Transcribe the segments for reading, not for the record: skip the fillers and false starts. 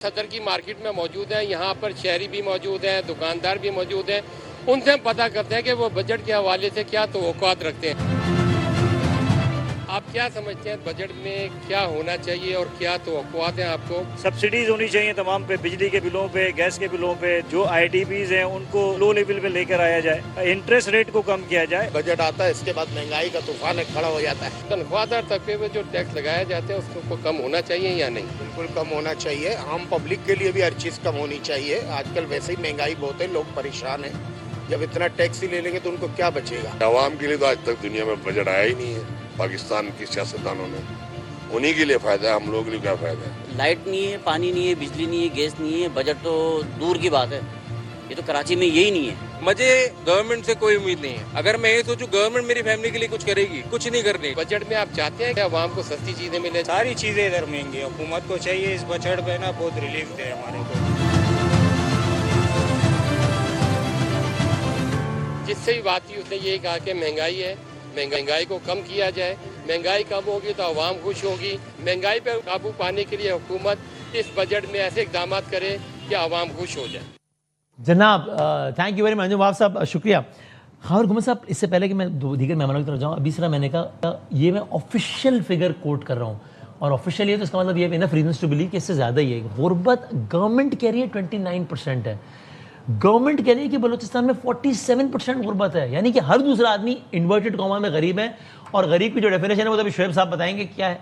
सदर की मार्केट में मौजूद हैं, यहाँ पर शहरी भी मौजूद हैं, दुकानदार भी मौजूद हैं। उनसे हम पता करते हैं कि वो बजट के हवाले से क्या तवक्कुआत रखते हैं। आप क्या समझते हैं बजट में क्या होना चाहिए और क्या तवक्कुआत हैं आपको? सब्सिडीज होनी चाहिए तमाम पे, बिजली के बिलों पे, गैस के बिलों पे। जो ITPs हैं उनको लो लेवल पे लेकर आया जाए, इंटरेस्ट रेट को कम किया जाए। बजट आता है, इसके बाद महंगाई का तूफान खड़ा हो जाता है। तनख्वाहदार तबके पे जो टैक्स लगाया जाता है उसको कम होना चाहिए या नहीं? बिल्कुल कम होना चाहिए। आम पब्लिक के लिए भी हर चीज़ कम होनी चाहिए। आजकल वैसे ही महंगाई बहुत है, लोग परेशान हैं। जब इतना टैक्स ही ले लेंगे तो उनको क्या बचेगा? आवाम के लिए तो आज तक दुनिया में बजट आया ही नहीं है। पाकिस्तान की सियासतदानों ने, उन्हीं के लिए फायदा है, हम लोगों के लिए क्या फायदा है? लाइट नहीं है, पानी नहीं है, बिजली नहीं है, गैस नहीं है, बजट तो दूर की बात है। ये तो कराची में यही नहीं है। मुझे गवर्नमेंट से कोई उम्मीद नहीं है। अगर मैं ये सोचूं गवर्नमेंट मेरी फैमिली के लिए कुछ करेगी, कुछ नहीं कर रही। बजट में आप चाहते हैं कि आवाम को सस्ती चीजें मिले? सारी चीजें इधर महंगी। हुकूमत को चाहिए इस बजट पे ना बहुत रिलीफ दे हमारे को। जिससे भी बात की उसने ये कहा कि महंगाई है, महंगाई को कम किया जाए। महंगाई कम होगी तो आवाम खुश होगी। महंगाई पर काबू पाने के लिए हुकूमत इस बजट में ऐसे इकदाम करे कि आवाम खुश हो जाए। जनाब थैंक यू वेरी मच नवाब साहब, शुक्रिया। हाँ और घुमत साहब, इससे पहले कि मैं दीगर मेहमानों की तरफ जाऊँ, अभी सिर्फ मैंने कहा ये मैं ऑफिशियल फिगर कोट कर रहा हूँ, और ऑफिशियल ये तो इसका मतलब ये इनफ रीजंस टू बिलीव कि इससे ज़्यादा ही है। गुर्बत गवर्नमेंट कह रही है 29% है, गवर्नमेंट कह रही है कि बलूचिस्तान में 47% गुर्बत है, यानी कि हर दूसरा आदमी इन्वर्टेड कॉमा में गरीब है। और गरीब की जो डेफिनेशन है वो तो अभी शोएब साहब बताएंगे क्या है।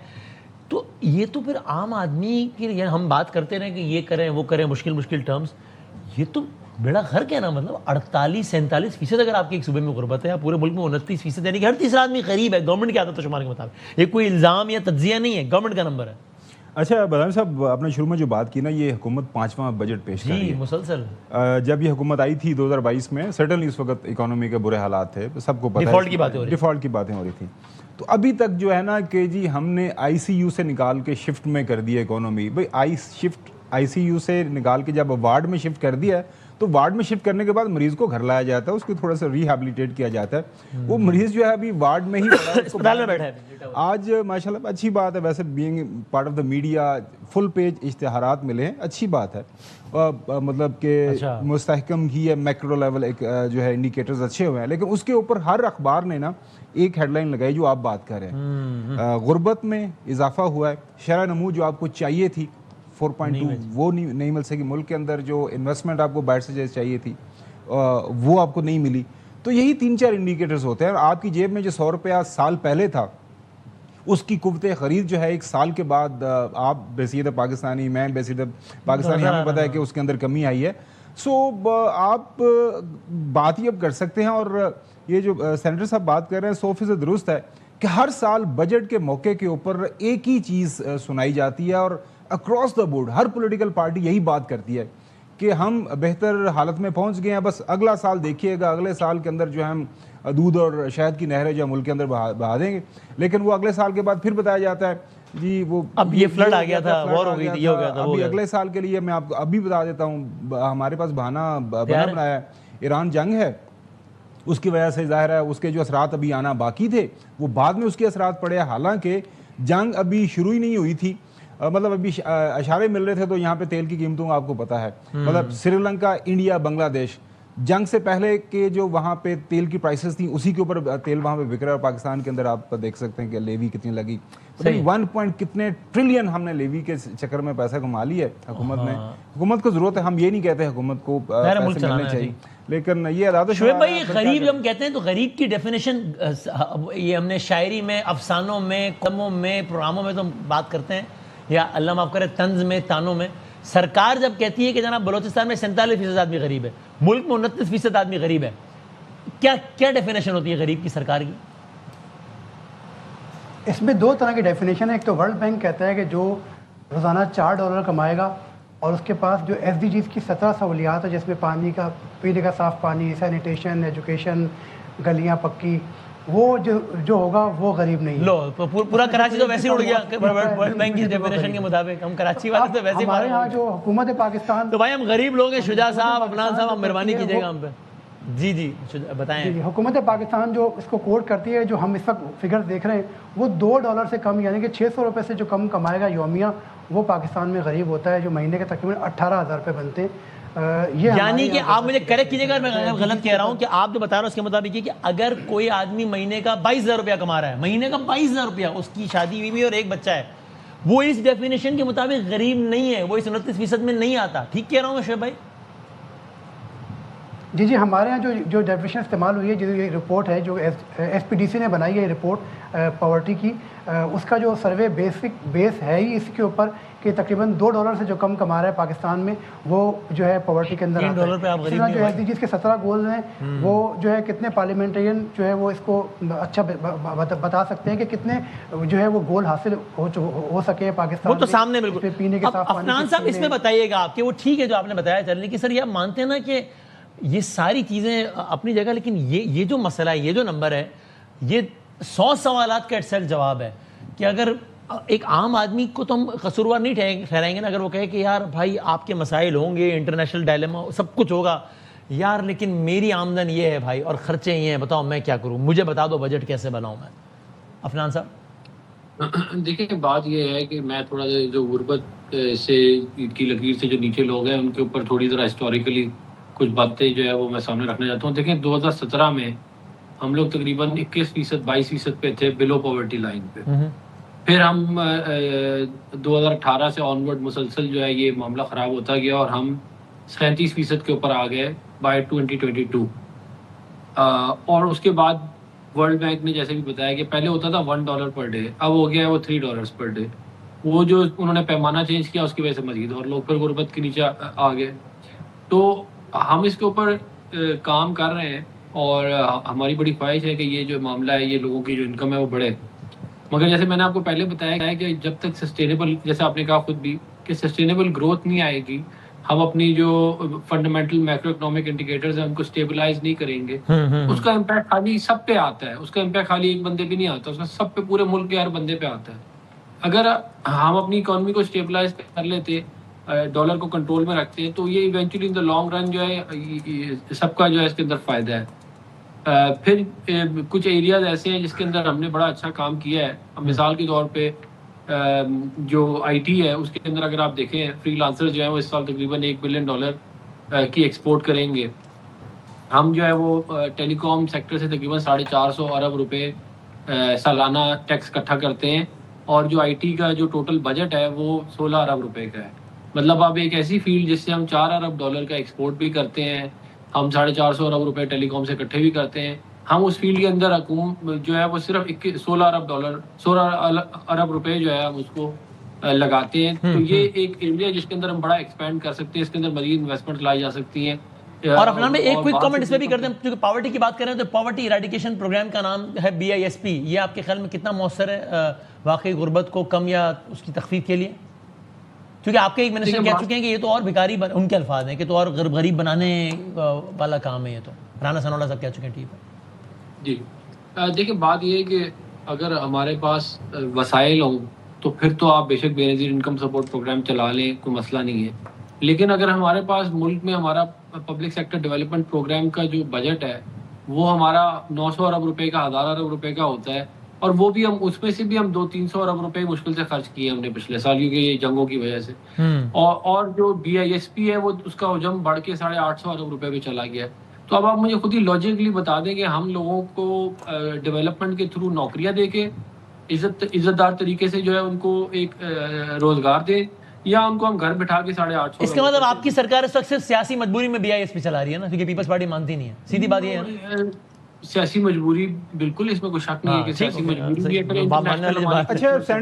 तो ये तो फिर आम आदमी की हम बात करते रहे कि ये करें वो करें, मुश्किल टर्म्स, ये तो बेड़ा घर कहना मतलब 48-47% अगर आपके एक सूबे में गुर्बत है, या पूरे मुल्क में 29%, यानी कि हर तीसरा आदमी गरीब है गवर्नमेंट के आदत शुमार के मुताबिक। ये कोई इल्ज़ाम या तज्जिया नहीं है, गवर्नमेंट का नंबर है। अच्छा बदामी साहब, आपने शुरू में जो बात की ना, ये हुकूमत 5वां बजट पेश कर रही है मुसलसल। जब ये हुकूमत आई थी 2022 में, सर्टनली उस वक्त इकोनॉमी के बुरे हालात थे, सबको पता है, डिफ़ॉल्ट की बातें हो रही थी। तो अभी तक जो है ना कि जी हमने ICU से निकाल के शिफ्ट में कर दिया इकोनॉमी। भाई ICU से निकाल के जब वार्ड में शिफ्ट कर दिया है, तो वार्ड में शिफ्ट करने के बाद मरीज को घर लाया जाता है, उसको थोड़ा सा रिहैबिलिटेट किया जाता है। वो मरीज जो है अभी वार्ड में ही अस्पताल में बैठा है। आज माशाल्लाह अच्छी बात है, वैसे being part of the media full page इश्तिहारात मिले हैं, अच्छी बात है। मतलब कि मुस्तहकम ही है, मैक्रो लेवल एक जो है इंडिकेटर्स अच्छे हुए हैं। लेकिन उसके ऊपर हर अखबार ने ना एक हेडलाइन लगाई जो आप बात कर रहे हैं। गुर्बत में इजाफा हुआ है, शरह नमू जो आपको चाहिए थी 4.2 वो नहीं मिल सकी। मुल्क के अंदर जो इन्वेस्टमेंट आपको बाहर से चाहिए थी वो आपको नहीं मिली। तो यही 3-4 इंडिकेटर्स होते हैं। और आपकी जेब में जो 100 रुपया साल पहले था, उसकी कुव्वत खरीद जो है एक साल के बाद, आप बेसीदा पाकिस्तानी, मैं बेसीदा पाकिस्तानी, हमें पता है कि उसके अंदर कमी आई है। सो आप बात ही अब कर सकते हैं। और ये जो सेनेटर साहब बात कर रहे हैं 100% दुरुस्त है कि हर साल बजट के मौके के ऊपर एक ही चीज़ सुनाई जाती है, और across the board her political party यही बात करती है कि हम बेहतर हालत में पहुंच गए हैं, बस अगला साल देखिएगा, अगले साल के अंदर जो है हम दूध और शहद की नहरें जो मुल्क के अंदर बहा देंगे। लेकिन वो अगले साल के बाद फिर बताया जाता है जी वो अब ये फ्लड आ गया था, वॉर हो गई थी, ये हो गया था। अभी अगले साल के लिए मैं आपको अभी बता देता हूँ, हमारे पास बहाना बनाया है, ईरान जंग है, उसकी वजह से ज़ाहिर है उसके जो असरात अभी आना बाकी थे वो बाद में उसके असरात पड़े। हालांकि जंग अभी शुरू ही नहीं हुई थी, मतलब अभी इशारे मिल रहे थे। तो यहाँ पे तेल की कीमतों आपको पता है, मतलब श्रीलंका, इंडिया, बांग्लादेश, जंग से पहले के जो वहाँ पे तेल की प्राइसेस थी उसी के ऊपर तेल वहाँ पे बिक रहा है। और पाकिस्तान के अंदर आप देख सकते हैं कि लेवी कितनी लगी, 1 पॉइंट कितने ट्रिलियन हमने लेवी के चक्कर में पैसा कमा लिया है हुकूमत ने। हुकूमत को जरूरत है, हम ये नहीं कहते हुकूमत को पैसे मिलने चाहिए, लेकिन ये अदालत शोएब भाई गरीब हम कहते हैं तो गरीब की डेफिनेशन ये हमने शायरी में, अफसानों में, कलमों में, प्रोग्रामों में तो बात करते हैं, या अल्लाह माफ़ करे तंज में, तानों में। सरकार जब कहती है कि जनाब बलूचिस्तान में 47% आदमी गरीब है, मुल्क में 29% आदमी गरीब है, क्या डेफिनेशन होती है गरीब की सरकार की? इसमें 2 तरह की डेफिनेशन है। एक तो वर्ल्ड बैंक कहता है कि जो रोज़ाना $4 कमाएगा और उसके पास जो SDGs की 17 सहूलियात है, जिसमें पानी का, पीने का साफ़ पानी, सैनिटेशन, एजुकेशन, गलियाँ पक्की, वो जो होगा वो गरीब नहीं है। लो तो पूरा कराची तो वैसे ही उड़ गया वर्ल्ड बैंक की डेफिनेशन के मुताबिक। हम कराची वाले तो वैसे ही हमारे यहाँ जो हुकूमत पाकिस्तान, तो भाई हम गरीब लोग हैं। शुजा साहब, अफनान साहब, हम मेहरबानी कीजिएगा हम पे। जी बताएं। जी, हुकूमत पाकिस्तान जो इसको कोट करती है, जो हम इस वक्त फिगर देख रहे हैं, वो $2 से कम, यानी कि 600 रुपये से जो कम कमाएगा योमिया, وہ پاکستان میں غریب ہوتا ہے جو مہینے کے تقریباً 18,000 روپے بنتے ہیں. یہ یعنی کہ آپ مجھے کریکٹ کیجیے گا میں غلط کہہ رہا ہوں کہ آپ جو بتا رہے ہو اس کے مطابق یہ کہ اگر کوئی آدمی مہینے کا 22,000 روپیہ کما رہا ہے, مہینے کا 22,000 روپیہ, اس کی شادی ہوئی بھی اور ایک بچہ ہے, وہ اس ڈیفینیشن کے مطابق غریب نہیں ہے, وہ اس 29% میں نہیں آتا. ٹھیک کہہ رہا ہوں میں شعیب بھائی؟ جی ہمارے یہاں جو ڈیفینیشن استعمال ہوئی ہے, جو یہ رپورٹ ہے جو ایس پی ڈی سی نے بنائی ہے, یہ رپورٹ پاورٹی کی, اس کا جو سروے بیس ہے ہی اس کے اوپر کہ تقریباً $2 سے جو کم کما رہا ہے پاکستان میں وہ جو ہے پاورٹی کے اندر آتا ہے. جو ایس ڈی جیز کے 17 گولز ہیں وہ جو ہے کتنے پارلیمنٹرین جو ہے وہ اس کو اچھا بتا سکتے ہیں کہ کتنے جو ہے وہ گول حاصل ہو سکے پاکستان. وہ تو سامنے بالکل. پینے کے صاف پانی. عفنان صاحب اس میں بتائیے گا آپ کہ وہ ٹھیک ہے جو آپ نے بتایا چلنے کی, سر یہ آپ مانتے ہیں نا کہ یہ ساری چیزیں اپنی جگہ, لیکن یہ جو مسئلہ ہے, یہ جو نمبر ہے, یہ 100 سوالات کا اٹسیلف جواب ہے کہ اگر ایک عام آدمی کو تو ہم قصوروار نہیں ٹھہرائیں گے نا اگر وہ کہے کہ یار بھائی آپ کے مسائل ہوں گے, انٹرنیشنل ڈائلیما سب کچھ ہوگا یار, لیکن میری آمدن یہ ہے بھائی اور خرچے یہ ہیں, بتاؤ میں کیا کروں, مجھے بتا دو بجٹ کیسے بناؤں میں. عفنان صاحب دیکھیں بات یہ ہے کہ میں تھوڑا جو غربت سے کی لکیر سے جو نیچے لوگ ہیں ان کے اوپر تھوڑی ذرا ہسٹوریکلی کچھ باتیں جو ہے وہ میں سامنے رکھنا چاہتا ہوں. دیکھیں 2017 میں ہم لوگ تقریباً 21% 22% پہ تھے بلو پاورٹی لائن پہ. پھر ہم 2018 سے آنورڈ مسلسل جو ہے یہ معاملہ خراب ہوتا گیا اور ہم 37% کے اوپر آ گئے بائی 2022. اور اس کے بعد ورلڈ بینک نے جیسے بھی بتایا کہ پہلے ہوتا تھا $1 پر ڈے, اب ہو گیا ہے وہ $3 پر ڈے. وہ جو انہوں نے پیمانہ چینج کیا اس کی وجہ سے مزید اور لوگ پھر غربت کے نیچے آ گئے. تو ہم اس کے اوپر کام کر رہے ہیں اور ہماری بڑی خواہش ہے کہ یہ جو معاملہ ہے, یہ لوگوں کی جو انکم ہے وہ بڑھے. مگر جیسے میں نے آپ کو پہلے بتایا ہے کہ جب تک سسٹینیبل, جیسے آپ نے کہا خود بھی کہ سسٹینیبل گروتھ نہیں آئے گی, ہم اپنی جو فنڈامنٹل میکرو اکنامک انڈیکیٹرز ہیں ان کو اسٹیبلائز نہیں کریں گے, اس کا امپیکٹ خالی سب پہ آتا ہے. اس کا امپیکٹ خالی ایک بندے پہ نہیں آتا, اس کا سب پہ پورے ملک کے ہر بندے پہ آتا ہے. اگر ہم اپنی اکانومی کو اسٹیبلائز کر لیتے, ڈالر کو کنٹرول میں رکھتے ہیں, تو یہ eventually in the long run جو ہے سب کا جو ہے اس کے اندر فائدہ ہے. پھر کچھ ایریاز ایسے ہیں جس کے اندر ہم نے بڑا اچھا کام کیا ہے. مثال کے طور پہ جو آئی ٹی ہے اس کے اندر اگر آپ دیکھیں فری لانسر جو ہیں وہ اس سال تقریباً $1 بلین کی ایکسپورٹ کریں گے. ہم جو ہے وہ ٹیلی کام سیکٹر سے تقریباً 450 ارب روپے سالانہ ٹیکس اکٹھا کرتے ہیں, اور جو آئی ٹی کا جو ٹوٹل بجٹ ہے وہ 16 ارب روپے کا ہے. مطلب اب ایک ایسی فیلڈ جس سے ہم $4 ارب کا ایکسپورٹ بھی کرتے ہیں, ہم 450 ارب روپے ٹیلی کام سے اکٹھے بھی کرتے ہیں, ہم اس فیلڈ کے اندر حکومت جو ہے وہ صرف 16 ارب روپے جو ہے ہم اس کو لگاتے ہیں. تو یہ ایک ایریا جس کے اندر ہم بڑا ایکسپینڈ کر سکتے ہیں, اس کے اندر مزید انویسٹمنٹ لائی جا سکتی ہیں. اور عفنان میں ایک کوئک کامنٹ اس پہ بھی کرتے ہیں, کیونکہ پاورٹی کی بات کر رہے ہیں تو پاورٹی ایریڈیکیشن پروگرام کا نام ہے BISP. یہ آپ کے خیال میں کتنا مؤثر ہے واقعی غربت کو کم یا اس کی تخفیف کے لیے؟ کیونکہ آپ کے ایک منسٹر کہہ چکے ہیں کہ یہ تو اور بھکاری ان کے الفاظ ہیں کہ تو اور غریب بنانے والا کام ہے یہ تو. رانا ثناءاللہ صاحب کہہ چکے ہیں. ٹھیک ہے جی دیکھیں بات یہ ہے کہ اگر ہمارے پاس وسائل ہوں تو پھر تو آپ بے شک بے نظیر انکم سپورٹ پروگرام چلا لیں, کوئی مسئلہ نہیں ہے. لیکن اگر ہمارے پاس ملک میں ہمارا پبلک سیکٹر ڈیولپمنٹ پروگرام کا جو بجٹ ہے وہ ہمارا 900 ارب روپے کا 1000 ارب روپے کا ہوتا ہے, اور وہ بھی ہم اس میں سے بھی ہم 200-300 ارب روپے مشکل سے خرچ کیے ہم نے پچھلے سال, کیونکہ یہ جنگوں کی وجہ سے. اور جو BISP ہے وہ اس کا حجم بڑھ کے 850 ارب روپے پہ چلا گیا. تو اب آپ مجھے خود ہی لاجکلی بتا دیں کہ ہم لوگوں کو ڈیولپمنٹ کے تھرو نوکریاں دے کے عزت دار طریقے سے جو ہے ان کو ایک روزگار دیں, یا ان کو ہم گھر بٹھا کے 850. اس کا مطلب آپ کی سرکار اس وقت صرف سیاسی مجبوری میں BISP چلا رہی ہے نا, کیونکہ پیپلز پارٹی مانتی نہیں ہے. سیدھی بات یہ ہے سیاسی مجبوری, بالکل اس میں کوئی شک نہیں ہے کہ سیاسی مجبوری بھی ہے. اچھا